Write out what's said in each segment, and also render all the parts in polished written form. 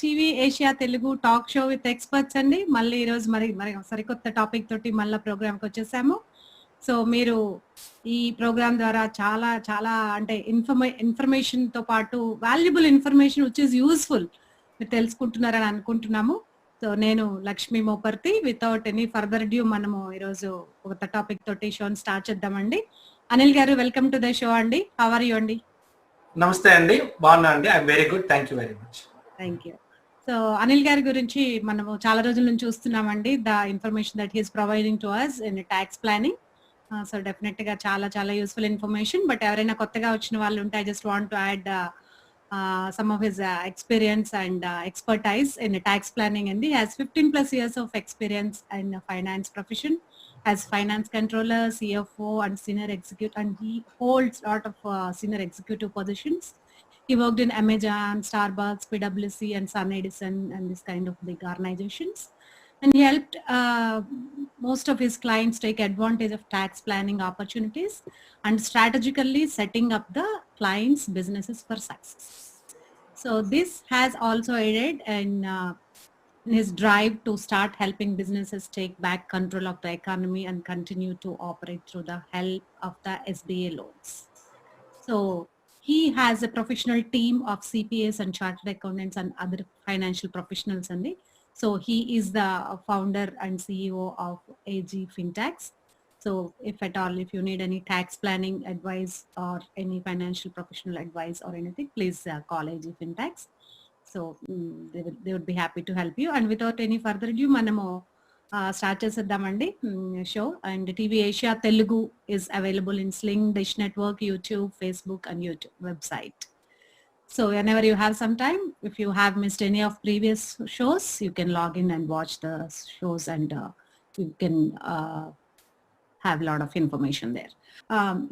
TV Asia Telugu talk show with experts అండి. మళ్ళీ ఈరోజు మరి సరికొత్త టాపిక్ తోటి మళ్ళీ ప్రోగ్రామ్కి వచ్చేసాము. సో మీరు ఈ ప్రోగ్రామ్ ద్వారా చాలా చాలా అంటే ఇన్ఫర్మేషన్తో పాటు valuable information which is useful మీరు తెలుసుకుంటున్నారని అనుకుంటున్నాము. సో నేను Lakshmi Moparthi. Without any further due మనము ఈరోజు ఒక టాపిక్ తోటి షోని స్టార్ట్ చేద్దామండి. అనిల్ గారు, వెల్కమ్ టు ద షో అండి. హౌ ఆర్ యూ అండి? నమస్తే అండి, బాగున్నా అండి. I'm very good, thank you very much. Thank you. So Anil గారి గురించి మనము చాలా రోజుల నుంచి చూస్తున్నామండి. The information that he's providing to us in tax planning. So definite గా చాలా చాలా యూస్ఫుల్ ఇన్ఫర్మేషన్. బట్ ఎవరైనా కొత్తగా వచ్చిన వాళ్ళు ఉంటే I just want to add some of his experience and expertise in tax planning, and he has 15 plus years of experience in the finance profession as finance controller, CFO and senior executive, and he holds a lot of senior executive positions. He worked in Amazon, Starbucks, PwC and Sun Edison and this kind of big organizations, and he helped most of his clients take advantage of tax planning opportunities and strategically setting up the clients' businesses for success. So this has also aided in his drive to start helping businesses take back control of the economy and continue to operate through the help of the SBA loans. So he has a professional team of CPAs and chartered accountants and other financial professionals. So he is the founder and CEO of Agfintax. So if at all, if you need any tax planning advice or any financial professional advice or anything, please call Agfintax. So they would be happy to help you. And without any further ado, manamo start cheseddamandi show. And TV Asia Telugu is available in Sling Dish Network, YouTube, Facebook and YouTube website. So whenever you have some time, if you have missed any of previous shows, you can log in and watch the shows, and you can have a lot of information there.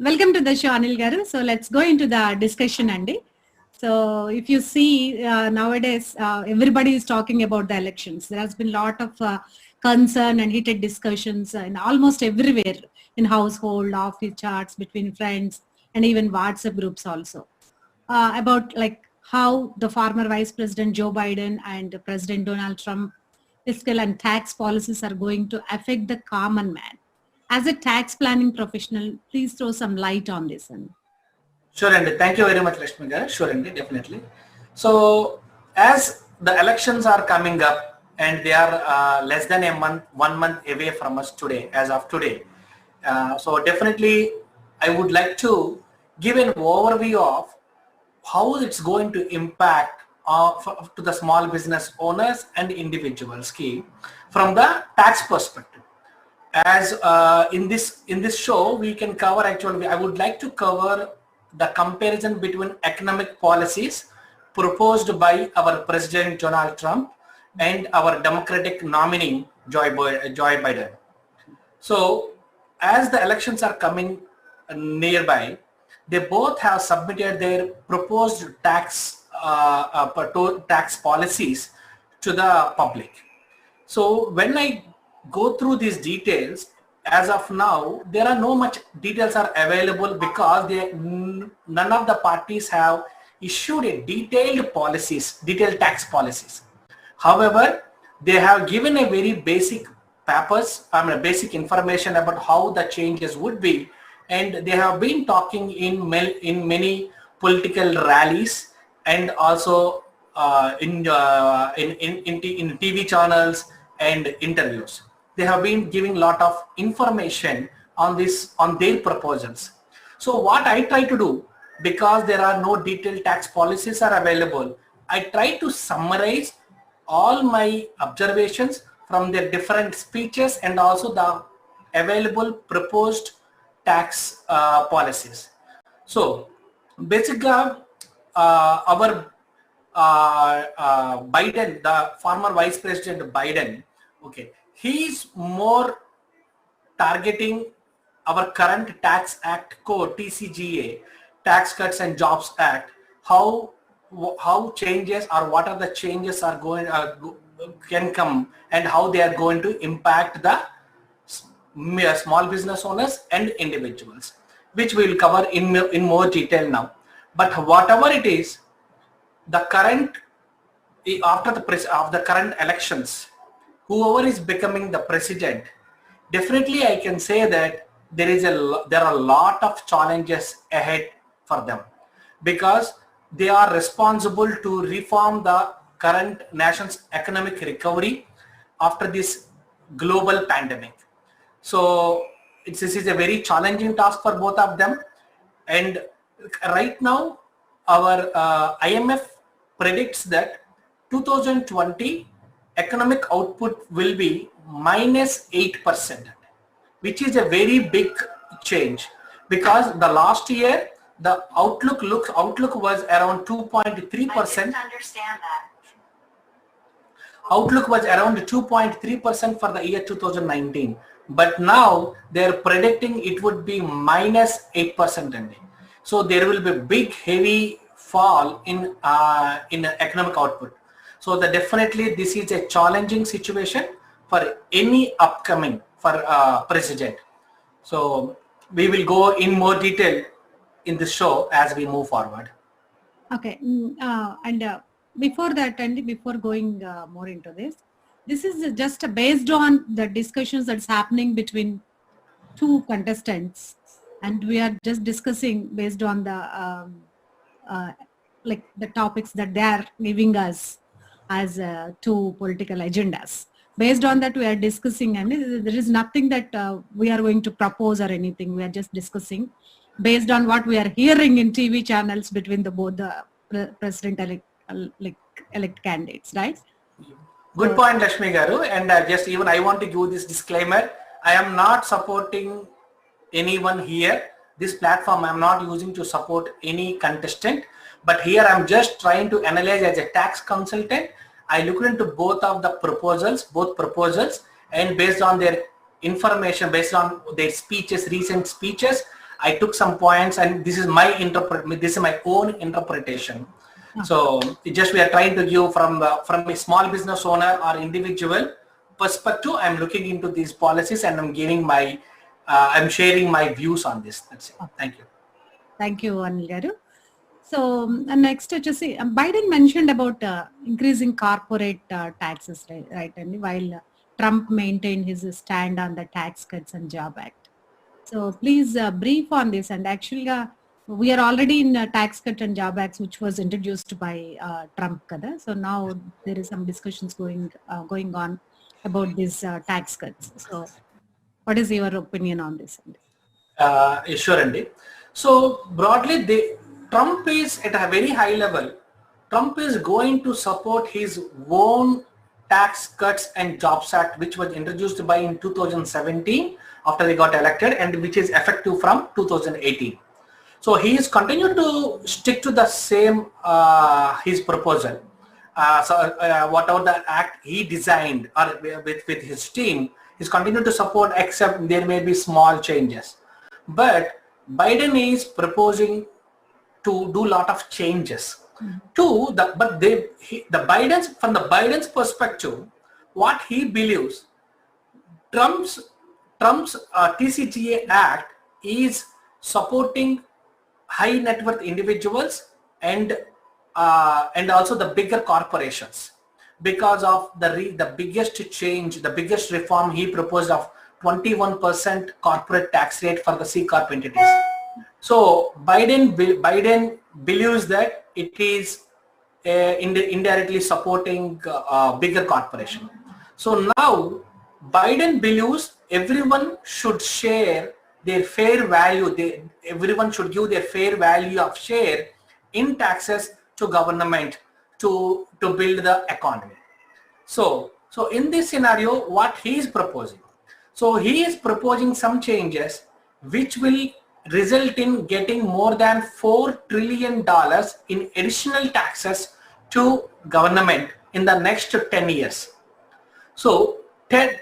Welcome to the show, Anil Garu. So let's go into the discussion, Andy. So if you see nowadays, everybody is talking about the elections. There has been a lot of concern and heated discussions in almost everywhere, in household, office chats, between friends, and even WhatsApp groups also. About like how the former Vice President Joe Biden and President Donald Trump fiscal and tax policies are going to affect the common man. As a tax planning professional, please throw some light on this. Sure, and thank you very much, Lakshmi garu. Sure, and definitely. So as the elections are coming up and they are less than a month, 1 month away from us today, as of today. So definitely I would like to give an overview of how it's going to impact to the small business owners and individuals from the tax perspective. As in this show we can cover, actually I would like to cover the comparison between economic policies proposed by our President Donald Trump and our Democratic nominee Joe Biden. So as the elections are coming nearby, they both have submitted their proposed tax policies to the public. So when I go through these details, as of now there are no much details are available because none of the parties have issued a detailed tax policies. However, they have given a very basic basic information about how the changes would be, and they have been talking in many political rallies and also in TV channels and interviews. They have been giving a lot of information on their proposals. So what I try to do, because there are no detailed tax policies are available, I try to summarize all my observations from their different speeches and also the available proposed tax policies. So basically our Biden, the former Vice President Biden, okay, he is more targeting our current tax act code TCJA, Tax Cuts and Jobs Act, how changes or what are the changes are going can come and how they are going to impact the small business owners and individuals, which we will cover in more detail now. But whatever it is, the current after the current elections, whoever is becoming the president, definitely I can say that there are a lot of challenges ahead for them, because they are responsible to reform the current nation's economic recovery after this global pandemic. So this is a very challenging task for both of them. And right now our IMF predicts that 2020 economic output will be -8%, which is a very big change, because the last year the outlook was around 2.3%. Outlook was around 2.3% for the year 2019, but now they're predicting it would be -8% only. So there will be a big heavy fall in economic output. So definitely this is a challenging situation for any upcoming president. So we will go in more detail in the show as we move forward. Okay, before that, and before going more into this is just based on the discussions that's happening between two contestants, and we are just discussing based on the like the topics that they are giving us as two political agendas. Based on that, we are discussing, and there is nothing that we are going to propose or anything. We are just discussing based on what we are hearing in TV channels between both the president-elect candidates, right? Good point, Lakshmi Garu. And just even I want to give this disclaimer. I am not supporting anyone here. This platform I am not using to support any contestant. But here I am just trying to analyze as a tax consultant. I looked into both proposals, and based on their information, based on their speeches, recent speeches, I took some points, and this is my own interpretation. So we are trying to give from a small business owner or individual perspective. I'm looking into these policies, and I'm giving I'm sharing my views on this. That's it. Thank you. Thank you, Anil Garu. So next, Biden mentioned about increasing corporate taxes, right? And while Trump maintained his stand on the Tax Cuts and Job Act. So please brief on this. And actually, we are already in Tax Cut and Job Acts, which was introduced by Trump. So now there is some discussions going on about these tax cuts. So what is your opinion on this? Sure, Andy. So broadly, Trump is at a very high level. Trump is going to support his own Tax Cuts and Jobs Act, which was introduced in 2017 after he got elected, and which is effective from 2018. So he is continued to stick to the same his proposal. Whatever the act he designed or with his team, he's continued to support, except there may be small changes. But Biden is proposing to do a lot of changes. From the Biden's perspective, what he believes, Trump's TCJA Act is supporting high net worth individuals and also the bigger corporations, because of the biggest change, the biggest reform he proposed of 21% corporate tax rate for the C Corp entities. So Biden believes that it is indirectly supporting bigger corporation. So now Biden believes everyone should share their fair value. Everyone should give their fair value of share in taxes to government to build the economy. So in this scenario, what he is proposing? So he is proposing some changes which will result in getting more than $4 trillion in additional taxes to government in the next 10 years. So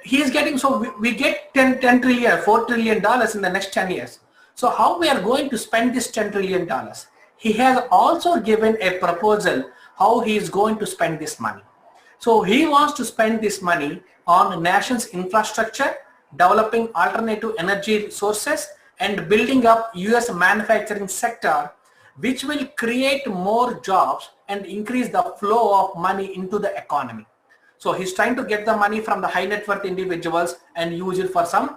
he is getting, so we get $4 trillion in the next 10 years. So how we are going to spend this $10 trillion? He has also given a proposal how he is going to spend this money. So he wants to spend this money on nation's infrastructure, developing alternative energy sources, and building up US manufacturing sector, which will create more jobs and increase the flow of money into the economy. So he's trying to get the money from the high net worth individuals and use it for some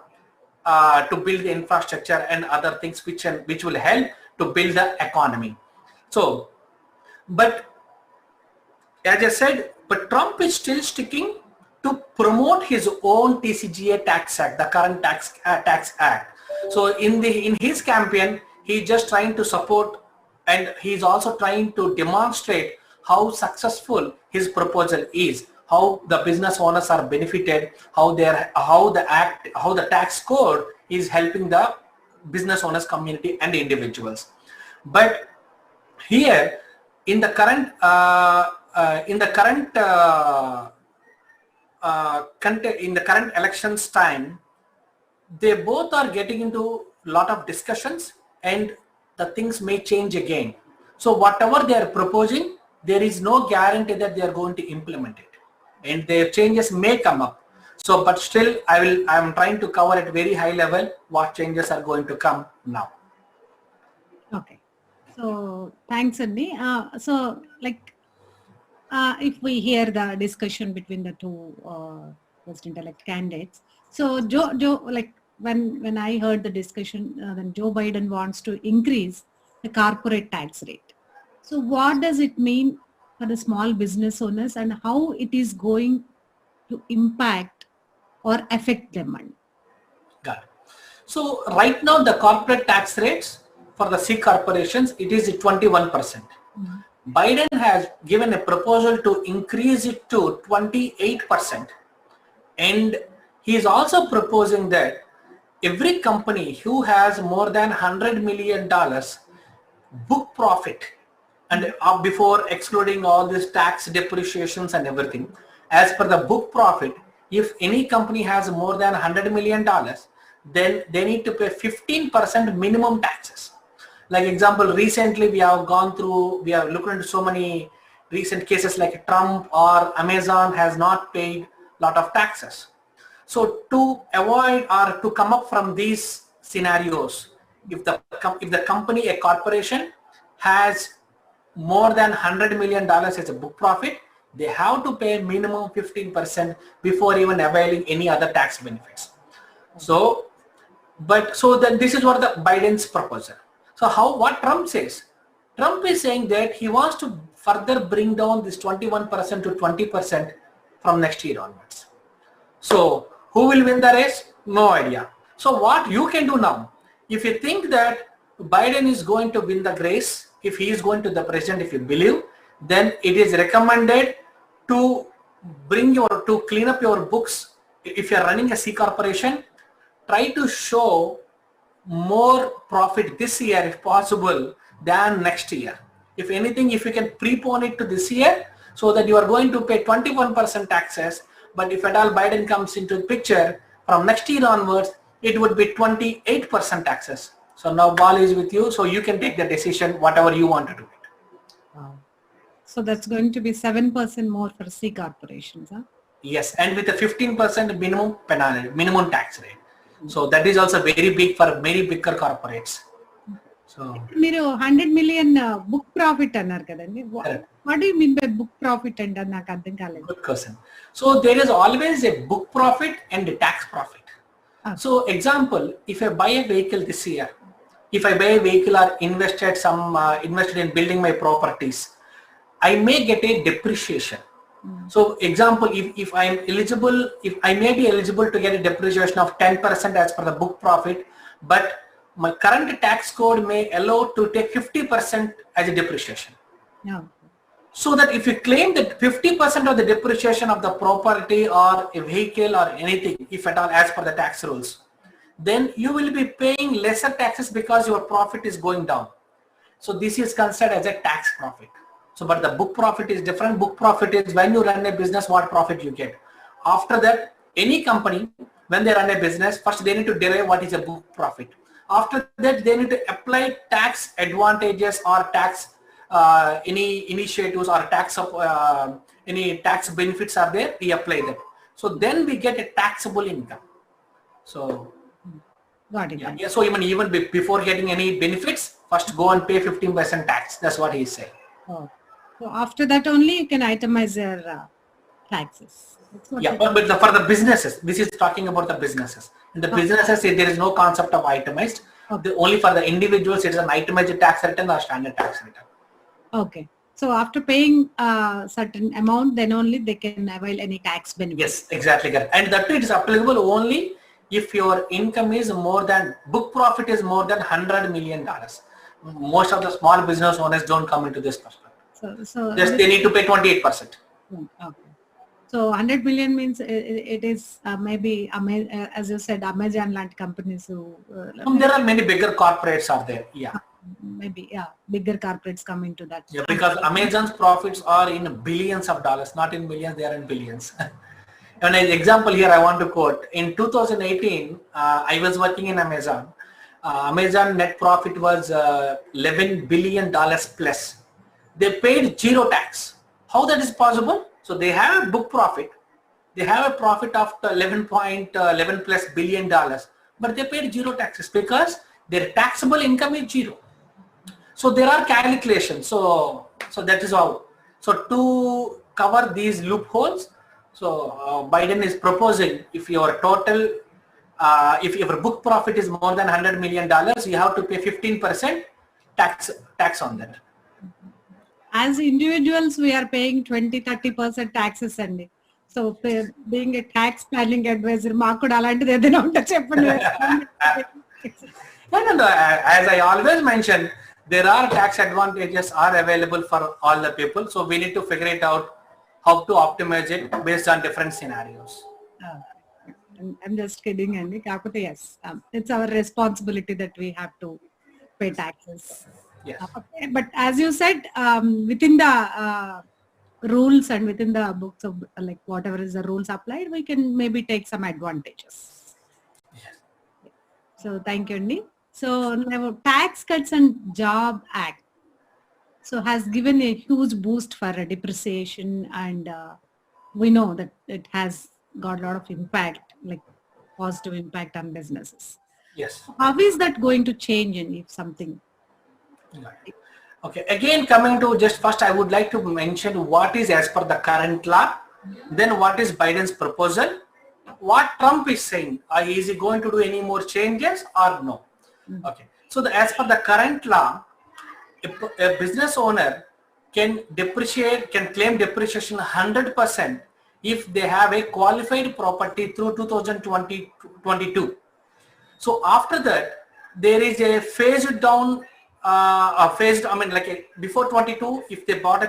to build the infrastructure and other things which will help to build the economy. So, but as I said, but Trump is still sticking to promote his own TCJA tax act, the current tax act. So in his campaign, he's just trying to support, and he's also trying to demonstrate how successful his proposal is, how the business owners are benefited, how the tax code is helping the business owners community and individuals. But here in the current elections time, they both are getting into a lot of discussions, and the things may change again. So whatever they are proposing, there is no guarantee that they are going to implement it, and their changes may come up. So, but still, I'm trying to cover at very high level what changes are going to come now. Okay. So thanks, Andy. So like, if we hear the discussion between the two president-elect candidates, so Joe, like when I heard the discussion, then Joe Biden wants to increase the corporate tax rate. So what does it mean for the small business owners, and how it is going to impact or affect them? Got it. So right now the corporate tax rates for the C corporations, it is 21%. Mm-hmm. Biden has given a proposal to increase it to 28%. And he is also proposing that every company who has more than $100 million book profit, and before excluding all these tax depreciations and everything, as per the book profit, if any company has more than $100 million, then they need to pay 15% minimum taxes. Like example, recently we have looked into so many recent cases like Trump or Amazon has not paid a lot of taxes. So to avoid or to come up from these scenarios, if the company, a corporation, has more than $100 million as a book profit, they have to pay minimum 15% before even availing any other tax benefits. So then this is what the Biden's proposal. So what Trump says? Trump is saying that he wants to further bring down this 21% to 20% from next year onwards. So who will win the race? No idea. So what you can do now, if you think that Biden is going to win the race, if he is going to the president, if you believe, then it is recommended to clean up your books. If you are running a C corporation, try to show more profit this year if possible than next year. If anything, if you can prepone it to this year so that you are going to pay 21% taxes, but if at all Biden comes into the picture from next year onwards, it would be 28% taxes. So now ball is with you, so you can take the decision whatever you want to do it. Wow. So that's going to be 7% more for C corporations, huh? Yes, and with a 15% minimum penalty, minimum tax rate. So that is also very big for many bigger corporates. So మీరు 100 million book profit అన్నారు కదండి. What do you mean by book profit అంటే నాకు అర్థం కాలేదు. Good question. So there is always a book profit and a tax profit. So example, if I buy a vehicle this year, if I buy a vehicle or invested in building my properties, I may get a depreciation. So example, if I am eligible, if I may be eligible to get a depreciation of 10% as per the book profit, but my current tax code may allow to take 50% as a depreciation. No. So that if you claim that 50% of the depreciation of the property or a vehicle or anything, if at all as per the tax rules, then you will be paying lesser taxes because your profit is going down. So this is considered as a tax profit. So but the book profit is different. Book profit is when you run a business, what profit you get. After that, any company, when they run a business, first they need to derive what is a book profit. After that, they need to apply tax advantages or tax any initiatives or any tax benefits are there, we apply them. So then we get a taxable income. So got it. Yeah, so even before getting any benefits, first go and pay 15% tax. That's what he is saying. Oh. So after that only you can itemize your taxes. Yeah, but for the businesses, this is talking about the businesses. In the businesses, there is no concept of itemized. Only for the individuals, it is an itemized tax return or standard tax return. Okay. So after paying a certain amount, then only they can avail any tax benefit. Yes, exactly correct. And that it is applicable only if your income is more than, book profit is more than $100 million. Most of the small business owners don't come into this perspective. So just they need to pay 28%. Okay. So 100 million means it is maybe, as you said, Amazon land companies who... there are many bigger corporates are there, yeah. Maybe, yeah, bigger corporates come into that. Yeah, because Amazon's profits are in billions of dollars, not in millions, they are in billions. And an example here I want to quote, in 2018, I was working in Amazon. Amazon net profit was $11 billion plus. They paid zero tax. How that is possible? So they have a book profit. They have a profit of $11 plus billion, but they paid zero taxes because their taxable income is zero. So there are calculations. So that is how. So to cover these loopholes, so Biden is proposing if your total, if your book profit is more than $100 million, you have to pay 15% tax on that. As individuals, we are paying 20-30% taxes, and so being a tax planning advisor, maaku alanti edana unta cheppandi. No. As I always mention, there are tax advantages are available for all the people. So we need to figure it out how to optimize it based on different scenarios. I'm just kidding, Andy. Yes, it's our responsibility that we have to pay taxes. Yes. Okay, but as you said, within the rules and within the books of like whatever is the rules applied, we can maybe take some advantages. Yes. So thank you, Andy. So now Tax Cuts and Job Act so has given a huge boost for depreciation, and we know that it has got a lot of impact, like positive impact on businesses. Yes. How is that going to change, and if something? Okay, again coming to just first I would like to mention what is as per the current law, then what is Biden's proposal, what Trump is saying, is he going to do any more changes or no? Okay, so as per the current law, a business owner can claim depreciation 100% if they have a qualified property through 2022. So after that, there is a phased down, before 22, if they bought a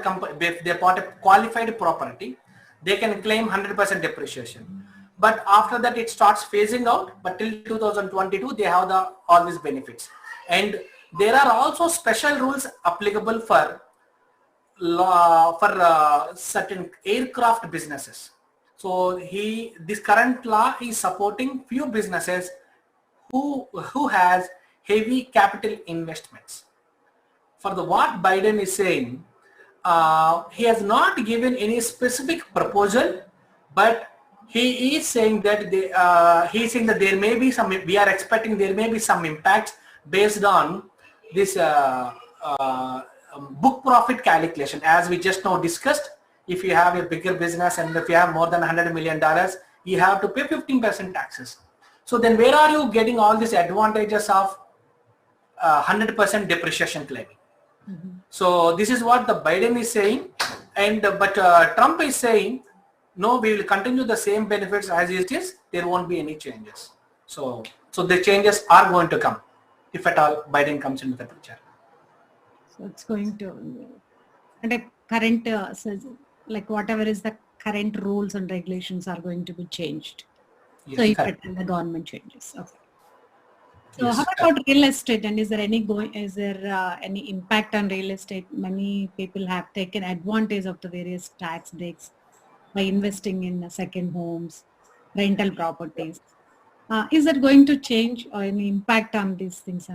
qualified property, they can claim 100% depreciation. But after that, it starts phasing out. But till 2022, they have all these benefits. And there are also special rules applicable for certain aircraft businesses. So this current law is supporting few businesses who has heavy capital investments. For what Biden is saying, he has not given any specific proposal, but he is saying that there may be some. We are expecting there may be some impacts based on this book profit calculation, as we just now discussed. If you have a bigger business and if you have more than $100 million, you have to pay 15% taxes. So then where are you getting all these advantages of 100% depreciation claiming? So this is what the Biden is saying, but Trump is saying, no, we will continue the same benefits as it is. There won't be any changes. So the changes are going to come if at all Biden comes into the picture. So it's going to, and a current, like whatever is the current rules and regulations are going to be changed. Yes, so if the government changes. Okay. So yes. How about real estate, and is there any impact on real estate? Many people have taken advantage of the various tax breaks by investing in second homes, rental properties. Is that going to change or any impact on these things?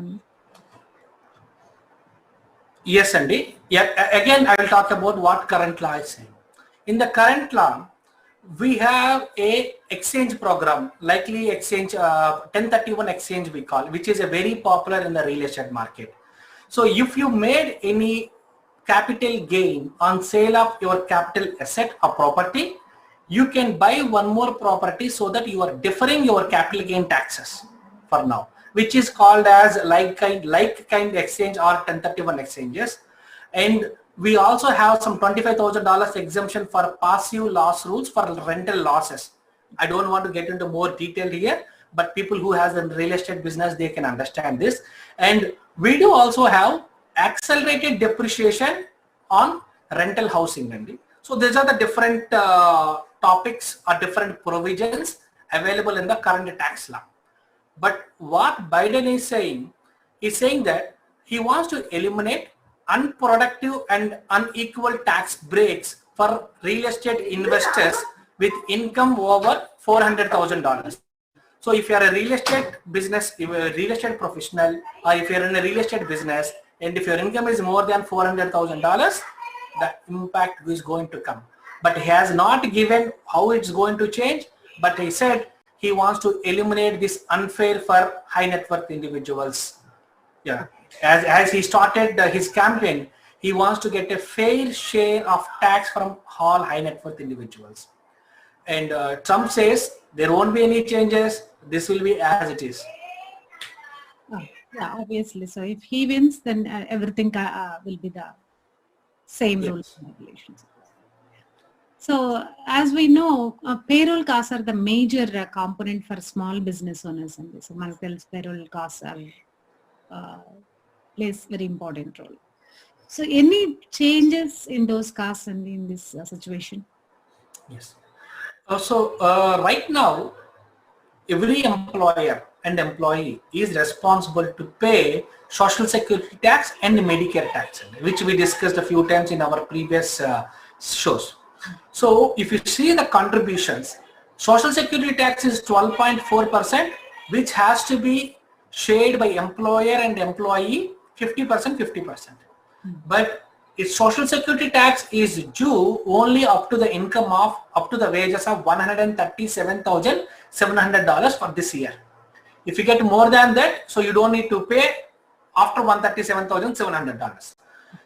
Yes, Andy. Yeah. Again, I will talk about what current law is saying. In the current law, we have a exchange program, likely exchange, 1031 exchange we call, which is a very popular in the real estate market. So if you made any capital gain on sale of your capital asset or property, you can buy one more property so that you are deferring your capital gain taxes for now, which is called as like kind exchange or 1031 exchanges. And we also have some $25,000 exemption for passive loss rules for rental losses. I don't want to get into more detail here, but people who has a real estate business, they can understand this. And we do also have accelerated depreciation on rental housing. So these are the different topics or different provisions available in the current tax law. But what Biden is saying that he wants to eliminate unproductive and unequal tax breaks for real estate investors with income over $400,000. So if you are a real estate business, if you are a real estate professional, or if you are in a real estate business, and if your income is more than $400,000, the impact is going to come. But he has not given how it's going to change, but he said he wants to eliminate this unfair for high net worth individuals. Yeah, as he started his campaign, he wants to get a fair share of tax from all high net worth individuals. And Trump says there won't be any changes. This will be as it is. Oh, yeah, obviously. So if he wins, then everything will be the same rules and regulations. So as we know, payroll costs are the major component for small business owners, and so payroll costs are plays very important role. So any changes in those costs and in this situation? Yes. So right now, every employer and employee is responsible to pay Social Security tax and Medicare tax, which we discussed a few times in our previous shows. So if you see the contributions, Social Security tax is 12.4%, which has to be shared by employer and employee 50%, 50%. But its Social Security tax is due only up to the income of, up to the wages of $137,700 for this year. If you get more than that, so you don't need to pay after $137,700.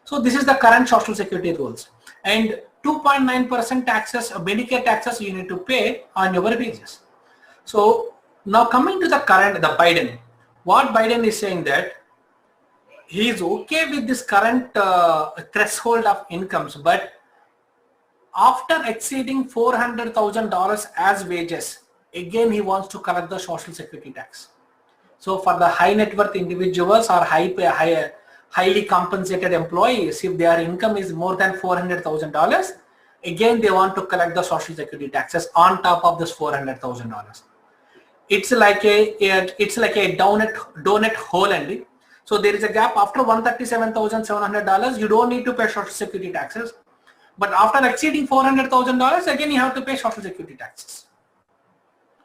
So this is the current Social Security rules. And 2.9% taxes, Medicare taxes you need to pay on your wages. So now coming to the current, the Biden, what Biden is saying that he is okay with this current threshold of incomes, but after exceeding $400,000 as wages, again he wants to collect the Social Security tax. So for the high net worth individuals or highly compensated employees, if their income is more than $400,000, again they want to collect the Social Security taxes on top of this $400,000. It's like a donut hole ending. So there is a gap after $137,700. You don't need to pay Social Security taxes, but after exceeding $400,000, again you have to pay Social Security taxes.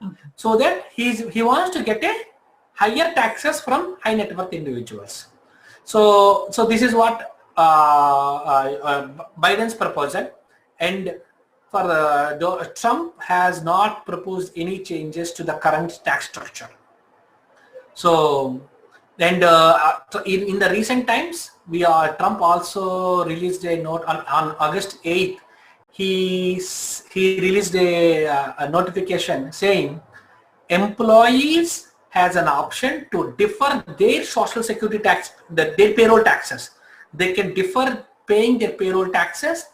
Okay. So that he wants to get a higher taxes from high net worth individuals. So this is what Biden's proposal, and for Trump has not proposed any changes to the current tax structure. So and in the recent times, Trump also released a note on August 8th. He released a notification saying employees has an option to defer their Social Security tax, their payroll taxes. They can defer paying their payroll taxes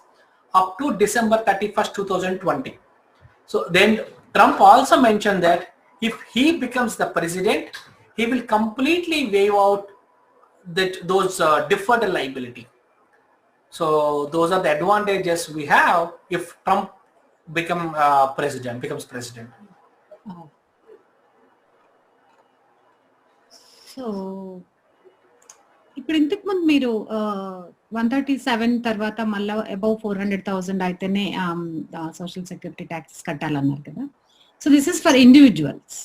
up to December 31st, 2020. So then Trump also mentioned that if he becomes the president, he will completely waive out those deferred liability. So those are the advantages we have if Trump becomes president. Oh. So, ఇప్పుడు ఇంతకు ముందు మీరు 137 తర్వాత మళ్ళీ above 400,000 అయితేనే social security taxes కట్టాలన్నారు కదా. So this is for individuals,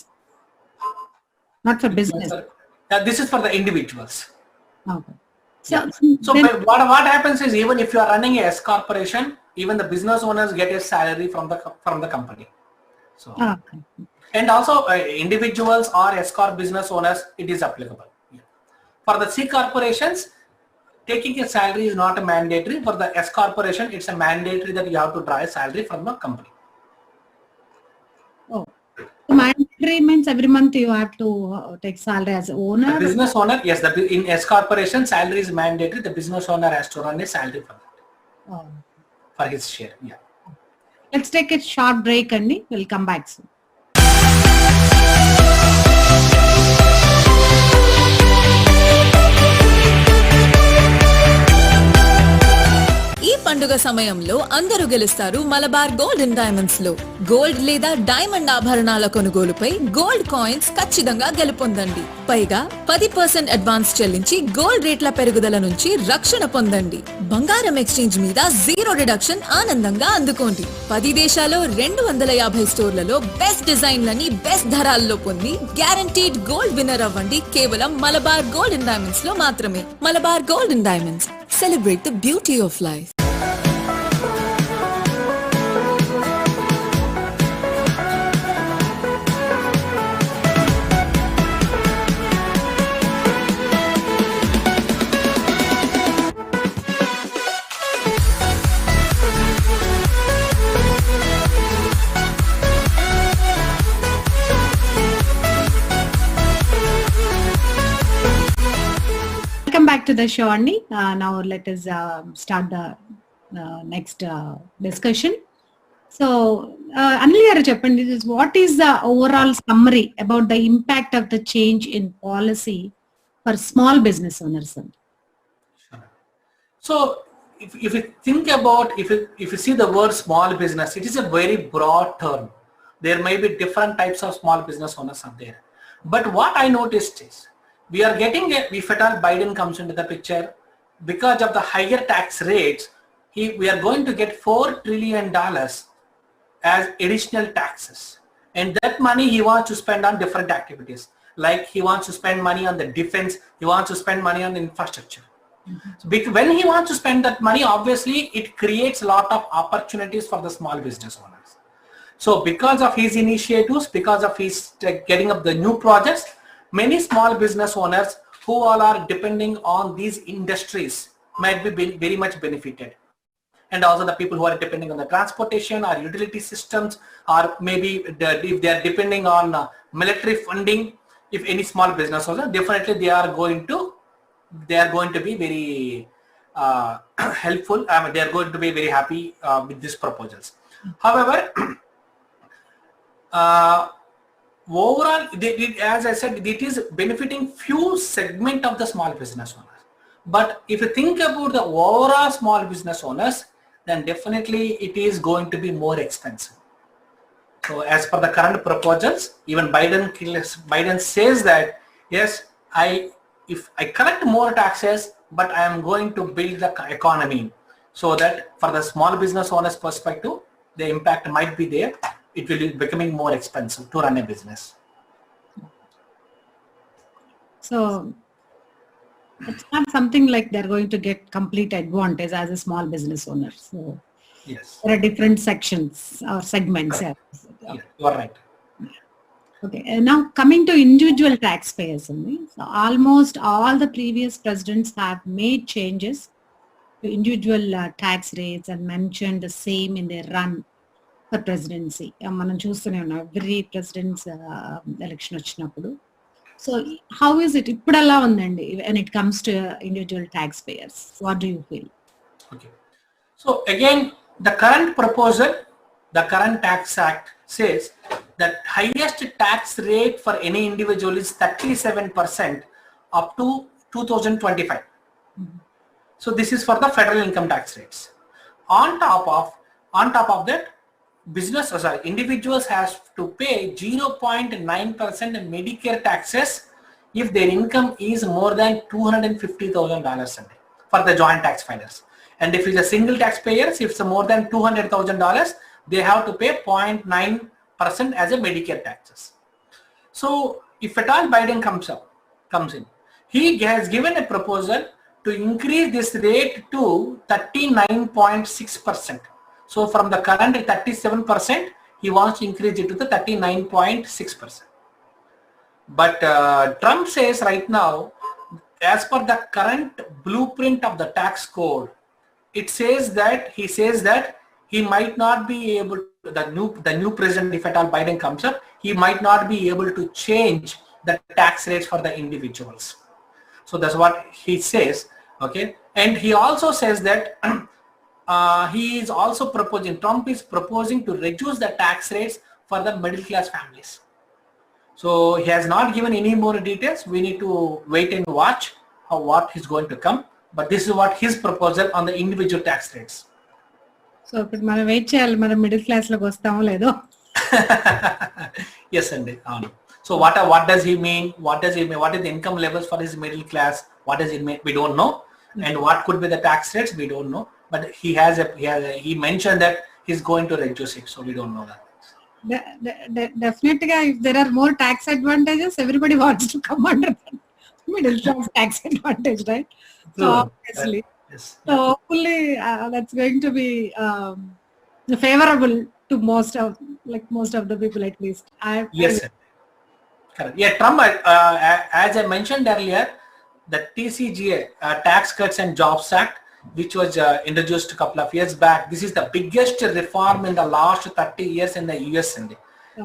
not for business. This is for the individuals. Okay. So what happens is, even if you are running a S corporation, even the business owners get a salary from the company. So okay. And also individuals or S corp business owners, it is applicable. For the C corporations, taking a salary is not a mandatory. For the S corporation, it's a mandatory that you have to draw a salary from the company. Oh, so mandatory means every month you have to take salary as owner? The business owner, yes, in S corporation, salary is mandatory. The business owner has to run a salary for that. Oh. For his share, yeah. Let's take a short break and we'll come back soon. ఈ పండుగ సమయంలో అందరూ గెలుస్తారు Malabar gold and diamonds లో. Gold లేదా diamond ఆభరణాల కొనుగోలుపై gold coins ఖచ్చితంగా గెలుపొందండి. పైగా 10% అడ్వాన్స్ చెల్లించి గోల్డ్ రేట్ల పెరుగుదల నుంచి రక్షణ పొందండి. బంగారం ఎక్స్చేంజ్ మీద 0 డిడక్షన్ ఆనందంగా అందుకోండి. 10 దేశాల్లో 250 స్టోర్లలో బెస్ట్ డిజైన్లని బెస్ట్ ధరాల్లో పొంది గ్యారంటీడ్ గోల్డ్ విన్నర్ అవ్వండి కేవలం మలబార్ గోల్డ్ అండ్ డైమండ్స్ లో మాత్రమే. Malabar gold and diamonds, celebrate the beauty of life. Welcome back to the show, Anni. Now let us start the next discussion. So, Anil garu cheppandi, what is the overall summary about the impact of the change in policy for small business owners? Sure. So, if you think about, if you see the word small business, it is a very broad term. There may be different types of small business owners out there. But what I noticed is, we are getting if at all Biden comes into the picture, because of the higher tax rates, we are going to get $4 trillion as additional taxes. And that money he wants to spend on different activities. Like he wants to spend money on the defense, he wants to spend money on infrastructure. So when he wants to spend that money, obviously it creates a lot of opportunities for the small business owners. So because of his initiatives, because of his getting up the new projects, many small business owners who all are depending on these industries might be very much benefited. And also the people who are depending on the transportation or utility systems, or maybe if they are depending on military funding, if any small business owner, definitely they are going to be very helpful. I mean, they are going to be very happy with these proposals. However, overall, as I said, it is benefiting few segment of the small business owners. But if you think about the overall small business owners, then definitely it is going to be more expensive. So as per the current proposals, even Biden says that, yes, if I collect more taxes, but I am going to build the economy, so that for the small business owners perspective, the impact might be there. It will be becoming more expensive to run a business. So it's not something like they're going to get complete advantage as a small business owner. So yes, there are different sections or segments. Yeah, you are right. Okay, and now coming to individual taxpayers, so almost all the previous presidents have made changes to individual tax rates and mentioned the same in their run for presidency. మనం చూస్తూనే ఉన్నాం every president's election వచ్చినప్పుడు. So how is it ఇప్పుడు ఎలా ఉందండి when it comes to individual taxpayers? What do you feel? Okay, so again, the current proposal, the current tax act says that highest tax rate for any individual is 37% up to 2025. So this is for the federal income tax rates. On top of that, individuals has to pay 0.9% Medicare taxes if their income is more than $250,000 a day for the joint tax filers. And if it's a single taxpayer, if it's more than $200,000, they have to pay 0.9% as a Medicare taxes. So if at all Biden comes in, he has given a proposal to increase this rate to 39.6%. So from the current 37%, he wants to increase it to the 39.6%. But Trump says right now, as per the current blueprint of the tax code, it says that he might not be able to, the new president, if at all Biden comes up, he might not be able to change the tax rates for the individuals. So that's what he says. Okay, and he also says that he is also proposing, Trump is proposing to reduce the tax rates for the middle class families. So he has not given any more details. We need to wait and watch what is going to come. But this is what his proposal on the individual tax rates. So మనం wait చేయాలి, మనం middle class లోకి వస్తామో లేదో. Yes, Andy. So what does he mean? What does he mean? What is the income levels for his middle class? What does it mean? We don't know. And what could be the tax rates? We don't know. But he mentioned that he's going to reduce it. So we don't know that. Definitely, if there are more tax advantages, everybody wants to come under that middle class tax advantage, right? So obviously, yes. So hopefully that's going to be favorable to most of the people, at least. Yes, sir. Correct. Yeah, Trump, as I mentioned earlier, the TCJA, Tax Cuts and Jobs Act, which was introduced a couple of years back, this is the biggest reform in the last 30 years in the US.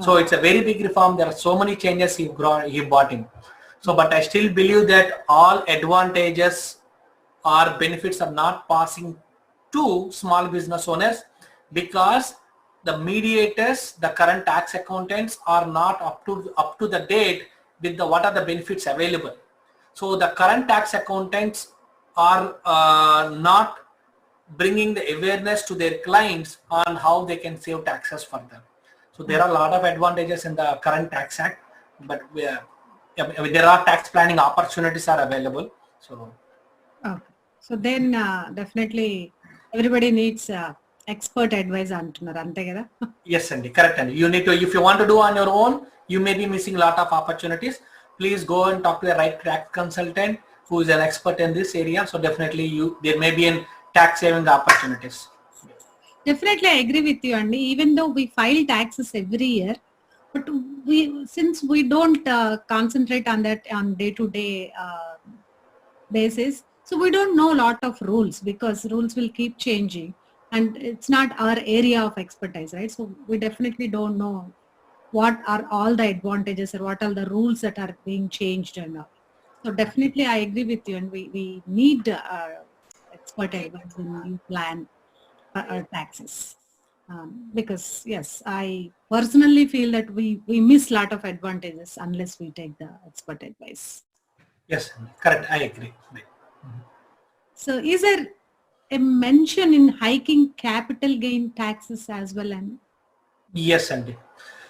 So it's a very big reform. There are so many changes he brought in. So, but I still believe that all advantages or benefits are not passing to small business owners, because the mediators, the current tax accountants, are not up to the date with what are the benefits available. So the current tax accountants are not bringing the awareness to their clients on how they can save taxes for them. So there are a lot of advantages in the current tax act, but there are tax planning opportunities are available. So then definitely everybody needs expert advice antunnaru ante kada. Yes, Andy, correct. And you need to, if you want to do on your own, you may be missing a lot of opportunities. Please go and talk to the right tax consultant who is an expert in this area. So definitely there may be in tax saving opportunities. Definitely, I agree with you, Andy. Even though we file taxes every year, but since we don't concentrate on that on day-to-day basis, so we don't know a lot of rules, because rules will keep changing, and it's not our area of expertise, right? So we definitely don't know what are all the advantages or what are the rules that are being changed and all. So definitely I agree with you, and we need expert advice when we plan our taxes, because yes, I personally feel that we miss a lot of advantages unless we take the expert advice. Yes, correct. I agree. So is there a mention in hiking capital gain taxes as well? And yes, Andy.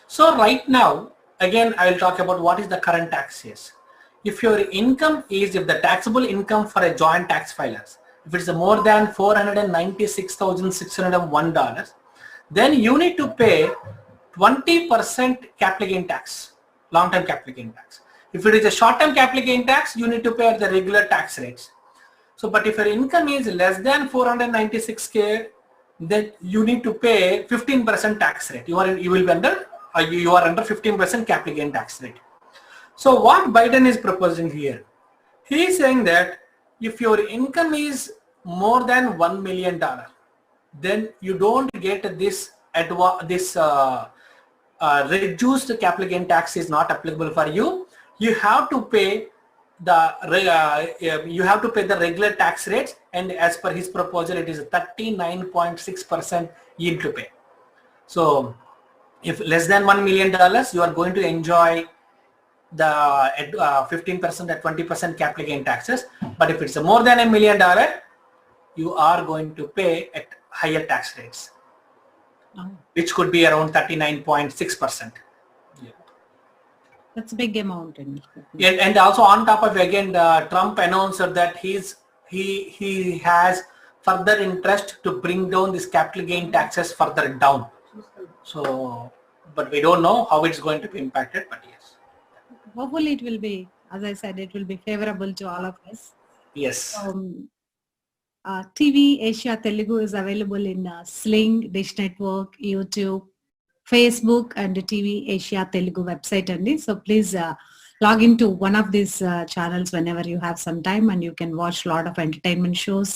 So right now, again, I will talk about what is the current tax is. If your income is, if the taxable income for a joint tax filers, if it's more than $496,601, then you need to pay 20% capital gain tax, long-term capital gain tax. If it is a short-term capital gain tax, you need to pay at the regular tax rates. So, but if your income is less than 496K, then you need to pay 15% tax rate. You are under 15% capital gain tax rate. So what Biden is proposing here, he is saying that if your income is more than $1 million, then you don't get this reduced capital gain tax is not applicable for you. You have to pay the regular tax rates, and as per his proposal, it is 39.6% yield to pay. So if less than $1 million, you are going to enjoy the 15% at 20% capital gain taxes. But if it's more than $1 million, you are going to pay at higher tax rates, which could be around 39.6%. That's a big amount. And also on top of, again, Trump announced that he has further interest to bring down this capital gain taxes further down. So, but we don't know how it's going to be impacted, but yes. Hopefully it will be, as I said, it will be favorable to all of us. Yes. TVASIA Telugu is available in Sling, Dish Network, YouTube, Facebook, and the TVASIA Telugu website. So please log into one of these channels whenever you have some time, and you can watch a lot of entertainment shows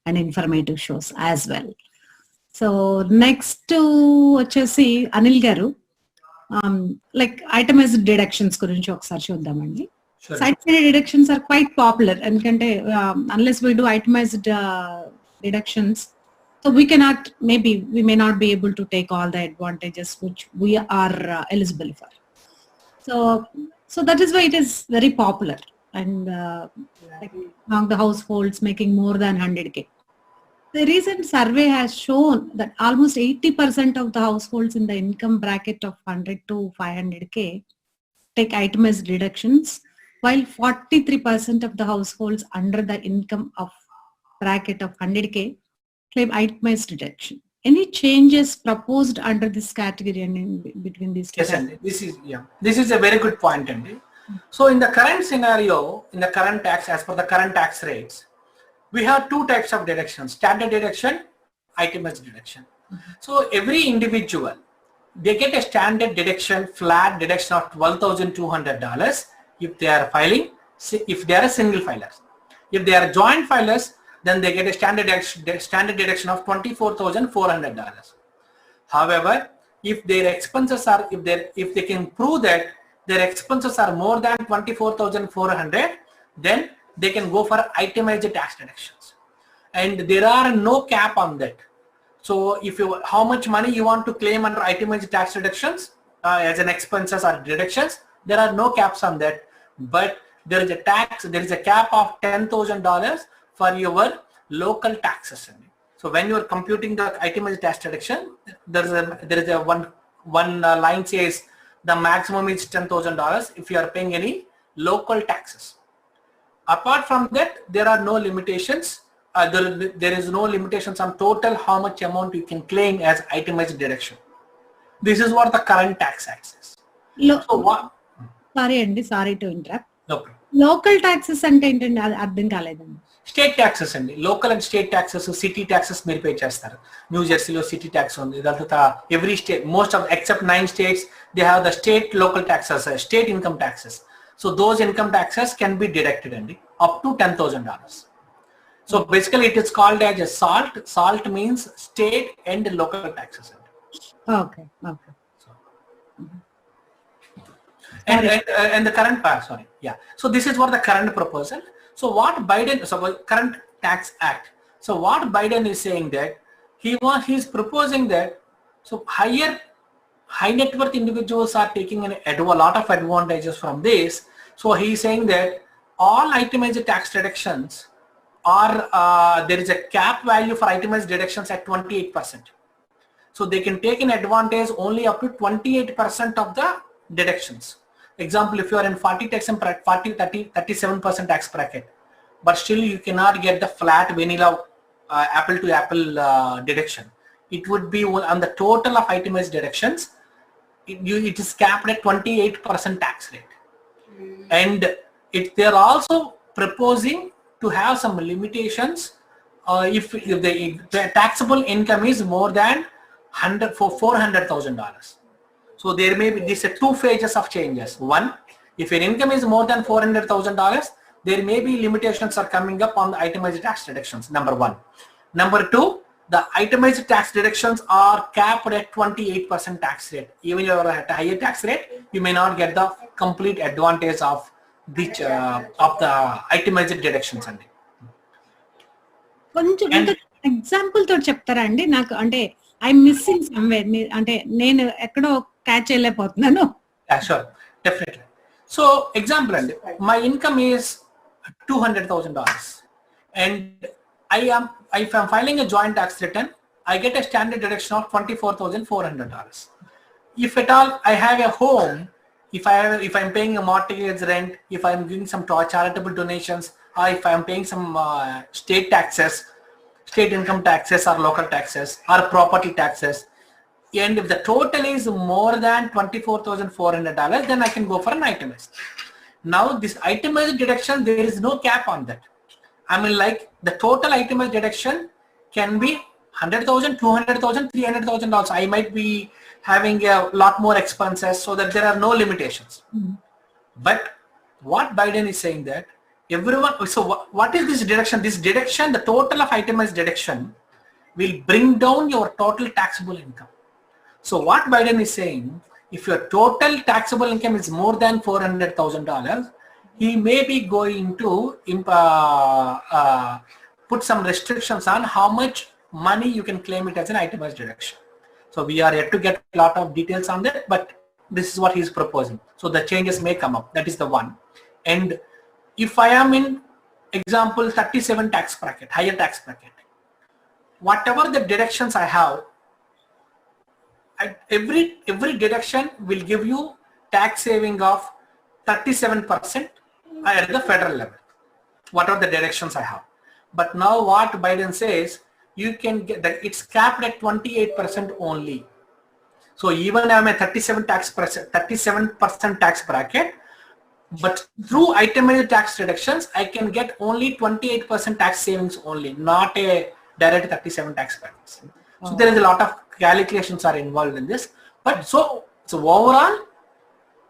and informative shows as well. So next వచ్చేసి అనిల్ గారు like itemized deductions గురించి ఒకసారి చూద్దామండి. Sure. Side-sided deductions are quite popular ఎందుకంటే unless we do itemized deductions, so we may not be able to take all the advantages which we are eligible for. So that is why it is very popular, and like among the households making more than 100K. The recent survey has shown that almost 80% of the households in the income bracket of 100 to 500K take itemized deductions, while 43% of the households under the income of bracket of 100K claim itemized deduction. Any changes proposed under this category and in between these two? Yes, and this is a very good point, Andy. So in the current scenario, in the current tax, as per the current tax rates, we have two types of deductions: standard deduction, itemized deduction. So every individual, they get a standard deduction, flat deduction of $12,200 if they are filing, if they are a single filer. If they are joint filers, then they get a standard deduction of $24,400. However, if their expenses are, if they can prove that their expenses are more than $24,400, then they can go for itemized tax deductions, and there are no cap on that. So if you, how much money you want to claim under itemized tax deductions as an expenses or deductions, there are no caps on that, but there is a cap of $10,000 for your local taxes. So when you are computing the itemized tax deduction, there is a one line says the maximum is $10,000 if you are paying any local taxes. Apart from that, there are no limitations. There is no limitations on total how much amount you can claim as itemized deduction. This is what the current tax act says. So what? Sorry to interrupt. Okay. Local taxes అంటే ఏంటండి అర్థం కాలేదండి. State taxes అండి, local and state taxes, city taxes మీరు pay చేస్తారు. New జెర్సీలో city tax ఉంది. తర్వాత every state, most of except 9 states, they have the state local taxes, state income taxes. So those income taxes can be deducted up to $10,000. So basically it is called as a SALT. SALT means state and local taxes. Okay. So, and the current part, so this is what the current proposal. So what Biden, current tax act. So what Biden is saying that he is proposing that high net worth individuals are taking a lot of advantages from this. So he is saying that all itemized tax deductions are, there is a cap value for itemized deductions at 28%. So they can take an advantage only up to 28% of the deductions. Example, if you are in 37% tax bracket, but still you cannot get the flat vanilla apple to apple deduction. It would be on the total of itemized deductions, it is capped at 28% tax rate. And they are also proposing to have some limitations if the taxable income is more than $400,000. So there may be two phases of changes. One, if your income is more than $400,000, there may be limitations are coming up on the itemized tax deductions. Number one. Number two, the itemized tax deductions are capped at 28% tax rate. Even if you are at a higher tax rate, you may not get the complete advantage of the itemized deductions. కొంచెం example తో చెప్తారా అండి? నాకు అంటే I missing somewhere, అంటే నేను ఎక్కడో catch చేయలేకపోతున్నాను. Sure, definitely. So example, my income is $200,000 and if I'm filing a joint tax return, I get a standard deduction of $24,400. If at all I have a home, if I'm paying a mortgage rent, if I'm giving some charitable donations, or if I'm paying some state taxes, state income taxes or local taxes or property taxes, and if the total is more than $24,400, then I can go for an itemized. Now this itemized deduction, there is no cap on that. I mean, like the total itemized deduction can be $100,000, $200,000, $300,000 also. I might be having a lot more expenses, so that there are no limitations. But what Biden is saying that everyone, so what is this deduction? This deduction, the total of itemized deduction will bring down your total taxable income. So what Biden is saying, if your total taxable income is more than $400,000, he may be going to put some restrictions on how much money you can claim it as an itemized deduction. So we are yet to get a lot of details on that, but this is what he is proposing. So the changes may come up. That is the one. And if I am in example 37 tax bracket, higher tax bracket, whatever the deductions I have, every deduction will give you tax saving of 37% at the federal level, whatever the deductions I have. But now what Biden says, you can get that it's capped at 28% only. So even I'm a 37% tax bracket, but through itemized tax deductions, I can get only 28% tax savings only, not a direct 37 tax brackets. So there is a lot of calculations are involved in this. But so overall,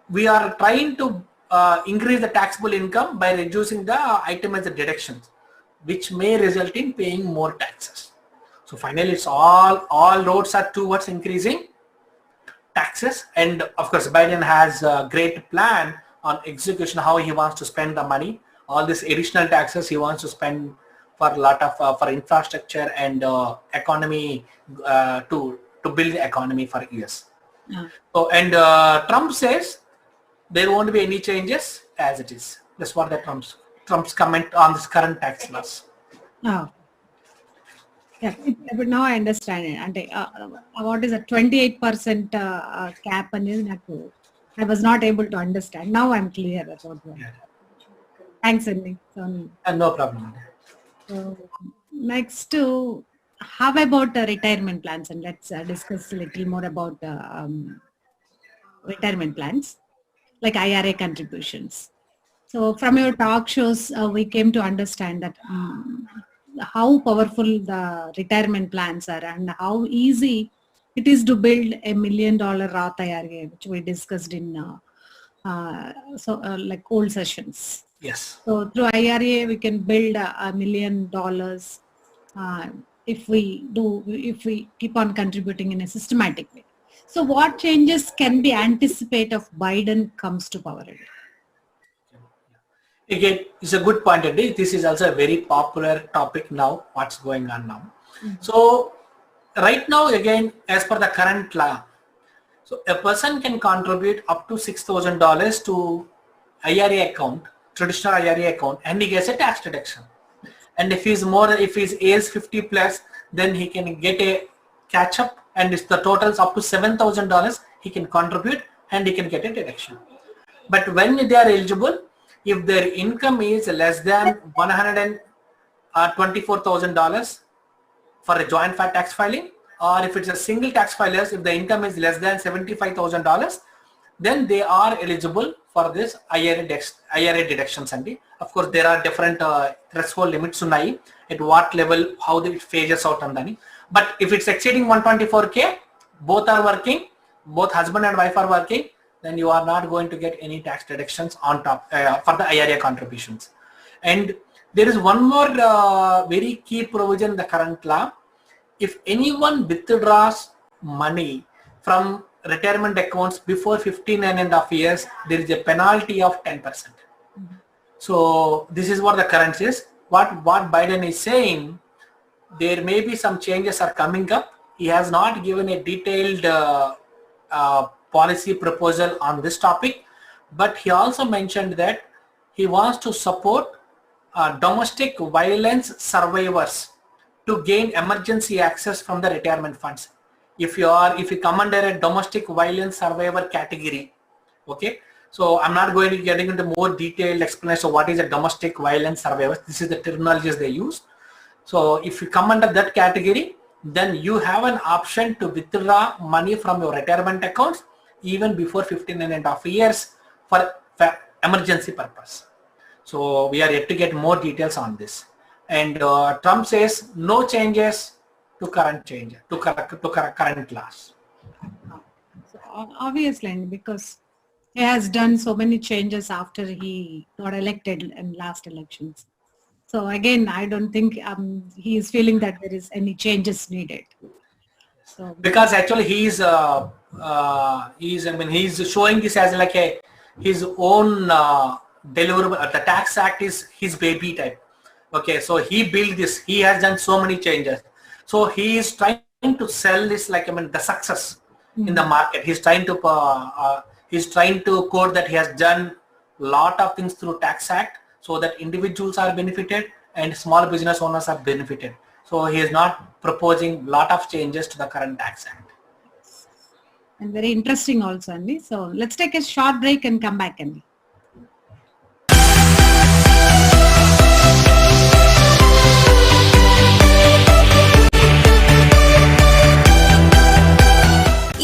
we are trying to increase the taxable income by reducing the itemized deductions, which may result in paying more taxes. So finally, it's all roads are towards increasing taxes. And of course, Biden has a great plan on execution, how he wants to spend the money. All these additional taxes he wants to spend for a lot of for infrastructure and economy to build the economy for years. Yeah. So and Trump says there won't be any changes as it is. That's what the Trump's comment on this current tax laws. Oh. Yeah, but now I understand it. And what is a 28% cap? And I was not able to understand. Now I'm clear about that. Yeah. Thanks, Anil. No problem. So next, how about the retirement plans? And let's discuss a little more about retirement plans, like IRA contributions. So from your talk shows, we came to understand that how powerful the retirement plans are and how easy it is to build $1 million Roth IRA, which we discussed in like old sessions. Yes. So through IRA, we can build $1 million if we keep on contributing in a systematic way. So what changes can be anticipated if Biden comes to power? Again, it's a good point. This is also a very popular topic now, what's going on now. Mm-hmm. So right now, again, as per the current law, so a person can contribute up to $6,000 to IRA account, traditional IRA account, and he gets a tax deduction. And if he's age 50 plus, then he can get a catch up, and if the total is up to $7,000, he can contribute and he can get a deduction. But when they are eligible, if their income is less than $124,000 for a joint tax filing, or if it's a single tax filers, if the income is less than $75,000, then they are eligible for this IRA deductions. And of course, there are different threshold limits at what level, how it phases out on that. But if it's exceeding 124K, both are working, both husband and wife are working, then you are not going to get any tax deductions on top for the IRA contributions. And there is one more very key provision in the current law. If anyone withdraws money from retirement accounts before 15.5 years, there is a penalty of 10%. Mm-hmm. So this is what the current is. What Biden is saying, there may be some changes are coming up. He has not given a detailed policy proposal on this topic, but he also mentioned that he wants to support domestic violence survivors to gain emergency access from the retirement funds. If you come under a domestic violence survivor category, okay. So I'm not going to getting into more detailed explanation of what is a domestic violence survivor. This is the terminologies they use. So if you come under that category, then you have an option to withdraw money from your retirement accounts even before 15.5 years for emergency purpose. So we are yet to get more details on this. And Trump says no changes to current laws. So obviously, because he has done so many changes after he got elected in last elections. So again, I don't think he is feeling that there is any changes needed. So because actually he's he's showing this as like his own deliverable. The tax act is his baby type. Okay, so he built this. He has done so many changes. So he is trying to sell this like the success in the market. He's trying to quote that he has done lot of things through tax act so that individuals are benefited and small business owners are benefited. So he is not proposing lot of changes to the current tax act. And very interesting also, Andy. So let's take a short break and come back, Andy.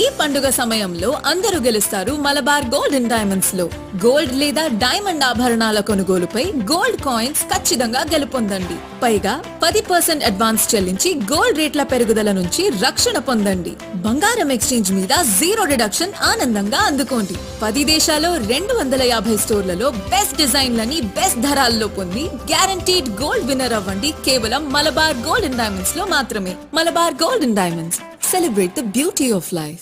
ఈ పండుగ సమయంలో అందరూ గెలుస్తారు Malabar gold and diamonds లో. Gold లేదా diamond ఆభరణాల కొనుగోలుపై gold coins ఖచ్చితంగా గెలుపొందండి. పైగా 10% అడ్వాన్స్ చెల్లించి గోల్డ్ రేట్ల పెరుగుదల నుంచి రక్షణ పొందండి. బంగారం ఎక్స్చేంజ్ మీద 0 డిడక్షన్ ఆనందంగా అందుకోండి. 10 దేశాల్లో 250 స్టోర్లలో బెస్ట్ డిజైన్లని బెస్ట్ ధరాల్లో పొంది గ్యారంటీడ్ గోల్డ్ విన్నర్ అవ్వండి. కేవలం మలబార్ గోల్డ్ అండ్ డైమండ్స్ లో మాత్రమే. Malabar gold and diamonds, celebrate the beauty of life.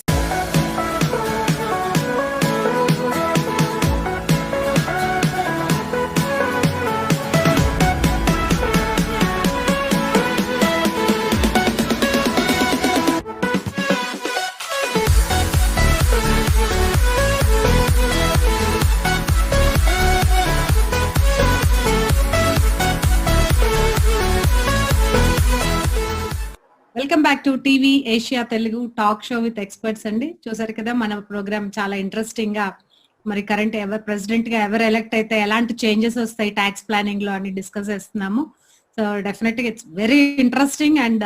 Welcome back to TV Asia Telugu talk show with experts అండి. చూసారు కదా, మన ప్రోగ్రామ్ చాలా ఇంట్రెస్టింగ్ గా మరి కరెంట్ ప్రెసిడెంట్ గా ఎవరు ఎలక్ట్ అయితే ఎలాంటి చేంజెస్ వస్తాయి ట్యాక్స్ ప్లానింగ్ లో అని డిస్కస్ చేస్తున్నాము. సో డెఫినెట్ గా it's very interesting and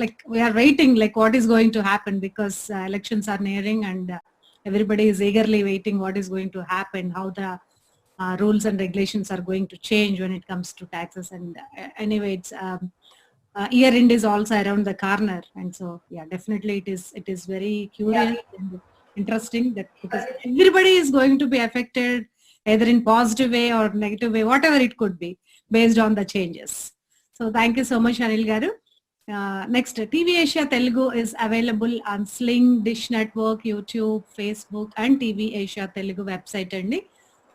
like we are waiting like what is going to happen because elections are nearing and everybody is eagerly waiting what is going to happen, how the rules and regulations are going to change when it comes to taxes. And anyway, it's year end is also around the corner, and so yeah, definitely it is very curious and interesting that because everybody is going to be affected either in positive way or negative way, whatever it could be based on the changes. So thank you so much, Anil garu. Next, TVASIA Telugu is available on Sling, Dish Network, YouTube, Facebook and TVASIA Telugu website andi.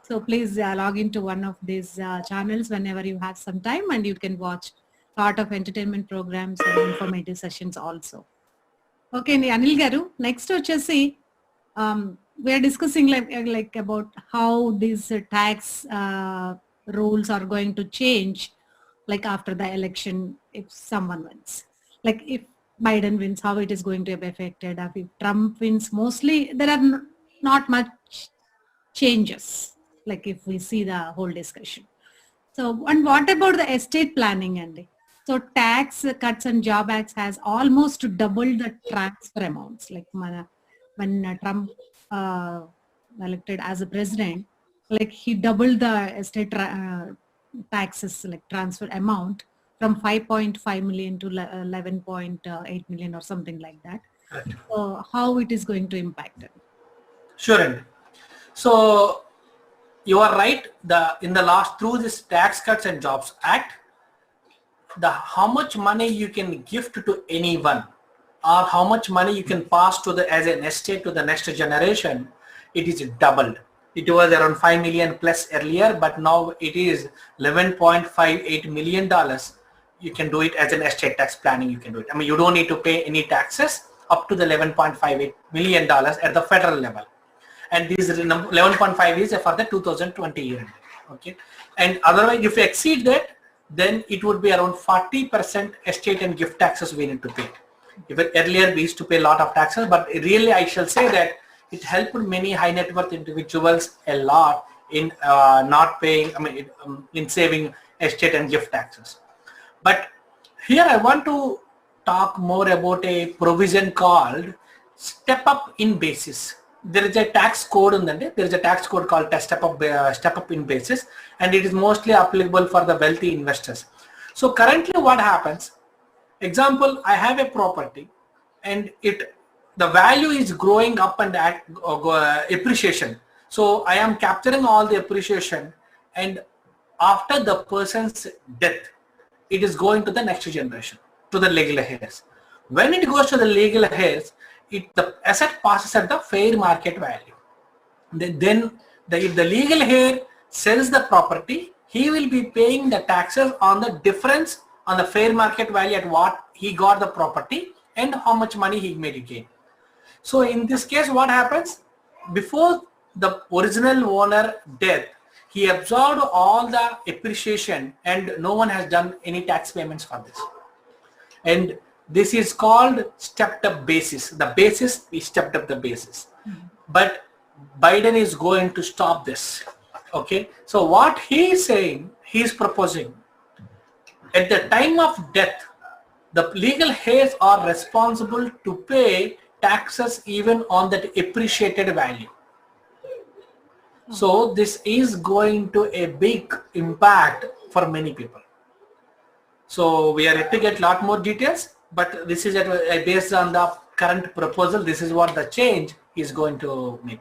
So please log into one of these channels whenever you have some time and you can watch part of entertainment programs and informative sessions also. Okay, Anil garu, next vachesi we are discussing like about how these tax rules are going to change like after the election if someone wins. Like if Biden wins, how it is going to be affected. If Trump wins, mostly there are not much changes like if we see the whole discussion. So, and what about the estate planning, Andy? So tax cuts and job acts has almost doubled the transfer amounts. Like when Trump elected as a president, like he doubled the estate taxes like transfer amount from 5.5 million to 11.8 million or something like that. Right. So how it is going to impact it? Sure. So you are right. In the last through this Tax Cuts and Jobs Act, how much money you can gift to anyone or how much money you can pass to as an estate to the next generation, it is doubled. It was around 5 million plus earlier, but now it is $11.58 million. You can do it as an estate tax planning. You can do it. I mean, you don't need to pay any taxes up to the $11.58 million at the federal level. And this 11.5 is for the 2020 year. Okay. And otherwise, if you exceed that, then it would be around 40% estate and gift taxes we need to pay. Even earlier we used to pay a lot of taxes, but really I shall say that it helped many high net worth individuals a lot in not paying, in saving estate and gift taxes. But here I want to talk more about a provision called step up in basis. There is a tax code there is a tax code called step up in basis, and it is mostly applicable for the wealthy investors. So currently what happens, example, I have a property and the value is growing up and appreciation. So I am capturing all the appreciation, and after the person's death, it is going to the next generation, to the legal heirs. When it goes to the legal heirs, the asset passes at the fair market value. Then if the legal heir sells the property, he will be paying the taxes on the difference on the fair market value at what he got the property and how much money he made again. So in this case, what happens? Before the original owner death, he absorbed all the appreciation and no one has done any tax payments for this. And this is called stepped up basis. The basis, we stepped up the basis. But Biden is going to stop this. Okay. So what he is saying, he is proposing, at the time of death, the legal heirs are responsible to pay taxes even on that appreciated value. So this is going to a big impact for many people. So we are yet to get a lot more details, but this is based on the current proposal. This is what the change is going to make.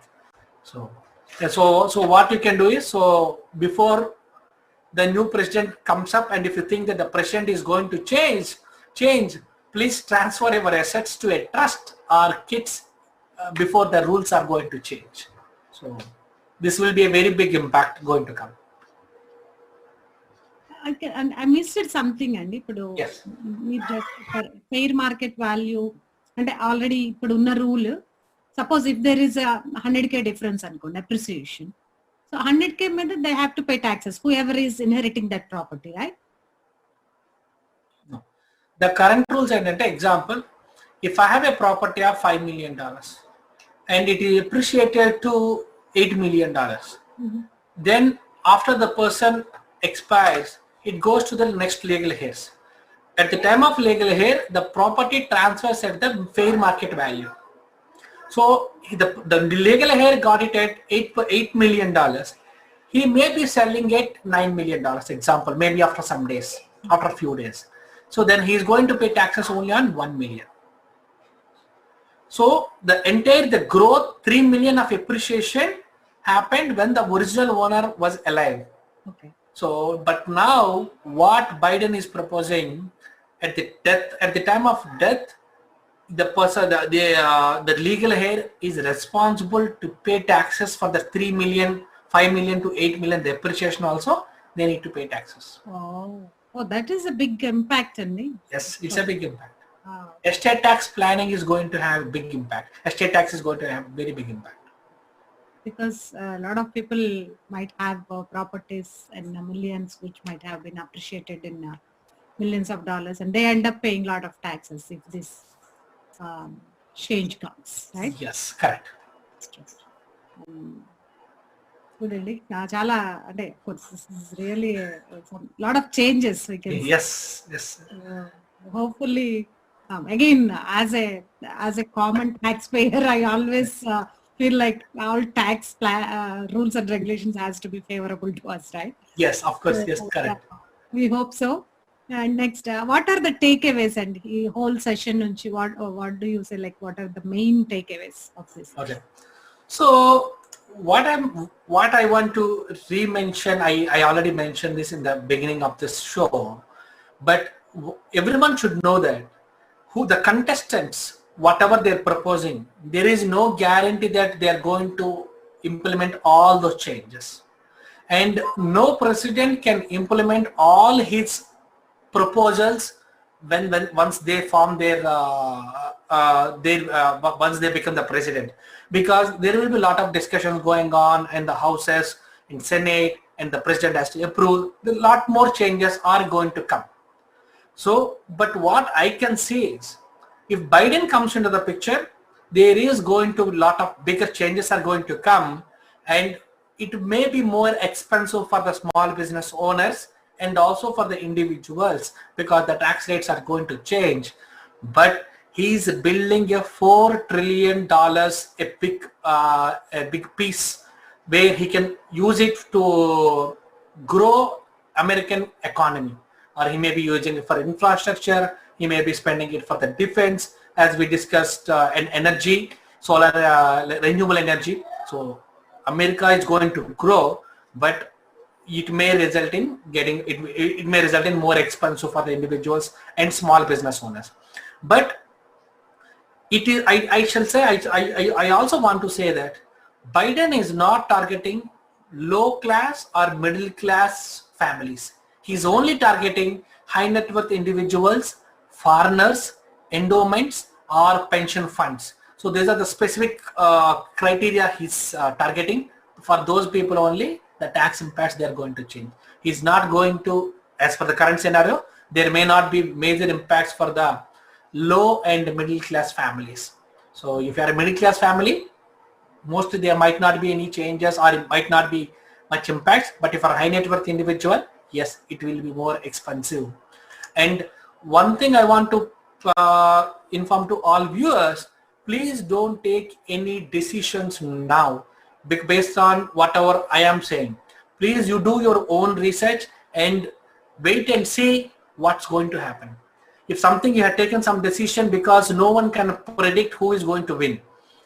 So what you can do is, so before the new president comes up, and if you think that the president is going to change, please transfer your assets to a trust or kids before the rules are going to change. So this will be a very big impact going to come. I missed something, Andy. Yes. Fair market value and already rule. Suppose if there is a 100K difference on appreciation, so 100K method they have to pay taxes, whoever is inheriting that property, right? No. The current rules, and an example, if I have a property of $5 million and it is appreciated to $8 million, then after the person expires, it goes to the next legal heirs. At the time of legal heir, the property transfers at the fair market value. So the legal heir got it at $8 million. He may be selling it $9 million, example, maybe after some days, after a few days. So then he is going to pay taxes only on $1 million. So the growth, $3 million of appreciation happened when the original owner was alive. Okay. So, but now what Biden is proposing, at the time of death, the person, the legal heir is responsible to pay taxes for the 3 million, 5 million to 8 million, the appreciation also, they need to pay taxes. Oh, that is a big impact, isn't it? Yes, it's a big impact. Estate tax planning is going to have a big impact. Estate tax is going to have very big impact. Because a lot of people might have properties in millions which might have been appreciated in millions of dollars, and they end up paying a lot of taxes if this change comes, right? Yes, correct. Good, Andy. Of course, this is really a lot of changes we can see. Yes. Hopefully, again, as a common taxpayer, I always feel like all tax rules and regulations has to be favorable to us, right? Yes, of course. Yes, correct. We hope so. And next, what are the takeaways and the whole session? What do you say? Like, what are the main takeaways of this? Okay. So what I want to re-mention, I already mentioned this in the beginning of this show, but everyone should know that the contestants, whatever they're proposing, there is no guarantee that they are going to implement all those changes, and no president can implement all his proposals once they form once they become the president, because there will be a lot of discussions going on in the houses, in Senate, and the president has to approve. A lot more changes are going to come. So, but what I can see is, if Biden comes into the picture, there is going to a lot of bigger changes are going to come, and it may be more expensive for the small business owners and also for the individuals, because the tax rates are going to change. But he's building a $4 trillion, a big piece where he can use it to grow American economy, or he may be using it for infrastructure, he may be spending it for the defense, as we discussed, and energy, solar, renewable energy. So America is going to grow, but it may result in it may result in more expensive for the individuals and small business owners. But it is, I also want to say that Biden is not targeting low class or middle class families. He's only targeting high net worth individuals, foreigners, endowments, or pension funds. So these are the specific criteria he's targeting. For those people only, the tax impacts they are going to change. He's not going to, as per the current scenario, there may not be major impacts for the low and middle class families. So if you are a middle class family, mostly there might not be any changes or it might not be much impacts. But if you are a high net worth individual, yes, it will be more expensive. And one thing I want to inform to all viewers, please don't take any decisions now based on whatever I am saying. Please, you do your own research and wait and see what's going to happen. If something you have taken some decision, because no one can predict who is going to win.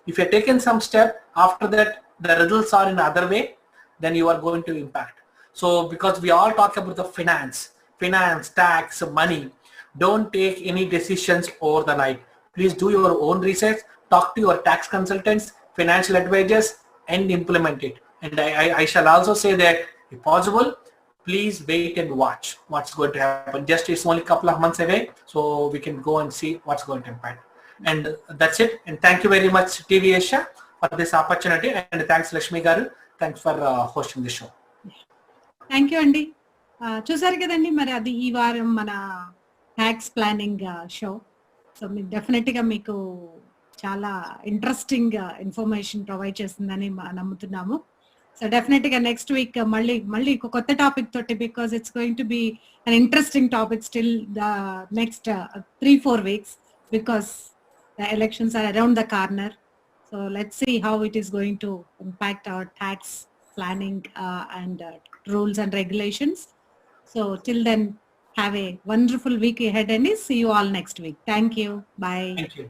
If you have taken some step, after that the results are in other way, then you are going to impact. So because we all talk about the finance, tax, money, don't take any decisions over the night. Please do your own research, talk to your tax consultants, financial advisors, and implement it. And I shall also say that if possible, please wait and watch what's going to happen. Just it's only a couple of months away, so we can go and see what's going to impact. And that's it. And thank you very much, TV Asia, for this opportunity. And thanks, Lakshmi Garu. Thanks for hosting the show. Thank you, Andy. చూసారు కదండి, మరి అది ఈ వారం మన tax planning show. So మీకు డెఫినెట్గా మీకు చాలా ఇంట్రెస్టింగ్ ఇన్ఫర్మేషన్ ప్రొవైడ్ చేస్తుందని నమ్ముతున్నాము. సో డెఫినెట్గా నెక్స్ట్ వీక్ మళ్ళీ కొత్త టాపిక్ తోటి, because it's going to be an interesting topic still the next 3-4 weeks, because the elections are around the corner. So let's see how it is going to impact our tax planning and rules and regulations. So till then, have a wonderful week ahead and see you all next week. Thank you. Bye. Thank you.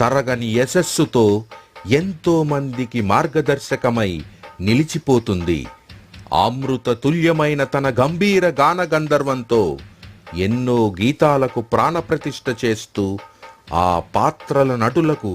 తరగని యశస్సుతో ఎంతో మందికి మార్గదర్శకమై నిలిచిపోతుంది. అమృత తుల్యమైన తన గంభీర గాన గంధర్వంతో ఎన్నో గీతాలకు ప్రాణప్రతిష్ఠ చేస్తూ ఆ పాత్రల నటులకు